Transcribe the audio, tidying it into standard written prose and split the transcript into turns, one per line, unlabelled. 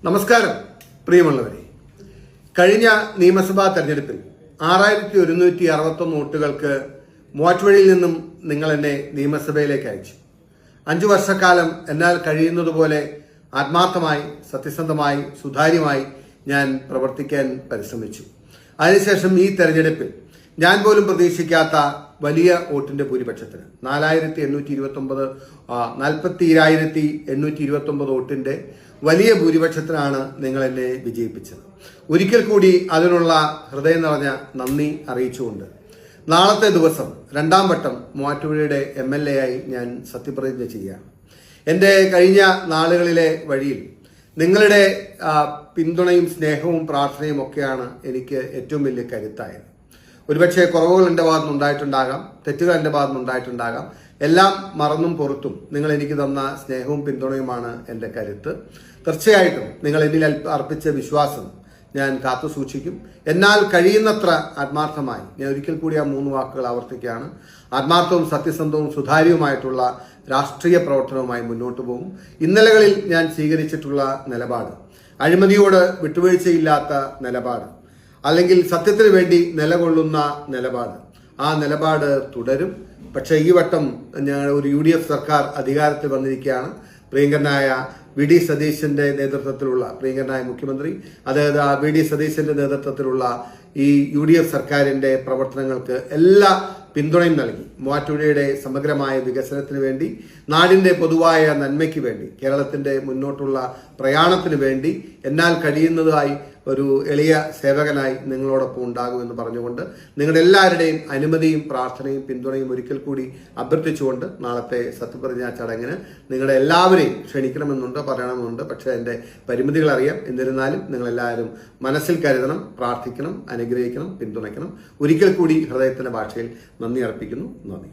നമസ്കാരം പ്രിയമുള്ളവരെ. കഴിഞ്ഞ നിയമസഭാ തെരഞ്ഞെടുപ്പിൽ 6161 വോട്ടുകൾക്ക് മൂവാറ്റുപുഴയിൽ നിന്നും നിങ്ങൾ എന്നെ നിയമസഭയിലേക്ക് അയച്ചു. 5 വർഷക്കാലം എന്നാൽ കഴിയുന്നതുപോലെ ആത്മാർത്ഥമായി, സത്യസന്ധമായി, സുതാര്യമായി ഞാൻ പ്രവർത്തിക്കാൻ പരിശ്രമിച്ചു. അതിനുശേഷം ഈ തെരഞ്ഞെടുപ്പിൽ ഞാൻ പോലും പ്രതീക്ഷിക്കാത്ത വലിയ വോട്ടിന്റെ ഭൂരിപക്ഷത്തിന് 42,829 വോട്ടിന്റെ വലിയ ഭൂരിപക്ഷത്തിനാണ് നിങ്ങൾ എന്നെ വിജയിപ്പിച്ചത്. ഒരിക്കൽ കൂടി അതിനുള്ള ഹൃദയം നിറഞ്ഞ നന്ദി അറിയിച്ചുകൊണ്ട് നാളത്തെ ദിവസം 2ാം വട്ടം മൂവാറ്റുപുഴയുടെ MLA ആയി ഞാൻ സത്യപ്രതിജ്ഞ ചെയ്യുകയാണ്. എൻ്റെ കഴിഞ്ഞ നാളുകളിലെ വഴിയിൽ നിങ്ങളുടെ പിന്തുണയും സ്നേഹവും പ്രാർത്ഥനയും ഒക്കെയാണ് എനിക്ക് ഏറ്റവും വലിയ കരുത്തായത്. ഒരുപക്ഷെ കുറവുകൾ എൻ്റെ ഭാഗത്തുനിന്ന് ഉണ്ടായിട്ടുണ്ടാകാം, തെറ്റുകൾ എൻ്റെ ഭാഗത്തുനിന്ന് ഉണ്ടായിട്ടുണ്ടാകാം. എല്ലാം മറന്നും പുറത്തും നിങ്ങൾ എനിക്ക് തന്ന സ്നേഹവും പിന്തുണയുമാണ് എൻ്റെ കരുത്ത്. തീർച്ചയായിട്ടും നിങ്ങൾ എന്നിൽ അർപ്പിച്ച വിശ്വാസം ഞാൻ കാത്തു സൂക്ഷിക്കും. എന്നാൽ കഴിയുന്നത്ര ആത്മാർത്ഥമായി ഞാൻ ഒരിക്കൽ കൂടി ആ 3 വാക്കുകൾ ആവർത്തിക്കുകയാണ്. ആത്മാർത്ഥവും സത്യസന്ധവും സുതാര്യവുമായിട്ടുള്ള രാഷ്ട്രീയ പ്രവർത്തനവുമായി മുന്നോട്ട് പോകും. ഇന്നലകളിൽ ഞാൻ സ്വീകരിച്ചിട്ടുള്ള നിലപാട്, അഴിമതിയോട് വിട്ടുവീഴ്ചയില്ലാത്ത നിലപാട്, അല്ലെങ്കിൽ സത്യത്തിന് വേണ്ടി നിലകൊള്ളുന്ന നിലപാട്, ആ നിലപാട് തുടരും. പക്ഷേ ഈ വട്ടം ഞാൻ ഒരു UDF സർക്കാർ അധികാരത്തിൽ വന്നിരിക്കുകയാണ്. പ്രിയങ്കരനായ VD സതീശന്റെ നേതൃത്വത്തിലുള്ള പ്രിയങ്കരനായ മുഖ്യമന്ത്രി, അതായത് VD സതീശന്റെ നേതൃത്വത്തിലുള്ള ഈ UDF സർക്കാരിന്റെ പ്രവർത്തനങ്ങൾക്ക് എല്ലാ പിന്തുണയും നൽകി മൂവാറ്റുപുഴയുടെ സമഗ്രമായ വികസനത്തിന് വേണ്ടി, നാടിന്റെ പൊതുവായ നന്മയ്ക്ക് വേണ്ടി, കേരളത്തിന്റെ മുന്നോട്ടുള്ള പ്രയാണത്തിന് വേണ്ടി എന്നാൽ കഴിയുന്നതായി ഒരു എളിയ സേവകനായി നിങ്ങളോടൊപ്പം ഉണ്ടാകുമെന്ന് പറഞ്ഞുകൊണ്ട് നിങ്ങളുടെ എല്ലാവരുടെയും അനുമതിയും പ്രാർത്ഥനയും പിന്തുണയും ഒരിക്കൽ കൂടി അഭ്യർത്ഥിച്ചുകൊണ്ട് നാളത്തെ സത്യപ്രതിജ്ഞാ ചടങ്ങിന് നിങ്ങളുടെ എല്ലാവരെയും ക്ഷണിക്കണമെന്നുണ്ട്, പറയണമെന്നുണ്ട്. പക്ഷേ എൻ്റെ പരിമിതികൾ അറിയാം. എന്നിരുന്നാലും നിങ്ങളെല്ലാവരും മനസ്സിൽ കരുതണം, പ്രാർത്ഥിക്കണം, അനുഗ്രഹിക്കണം, പിന്തുണയ്ക്കണം. ഒരിക്കൽ കൂടി ഹൃദയത്തിന്റെ ഭാഷയിൽ നന്ദി അർപ്പിക്കുന്നു. നന്ദി.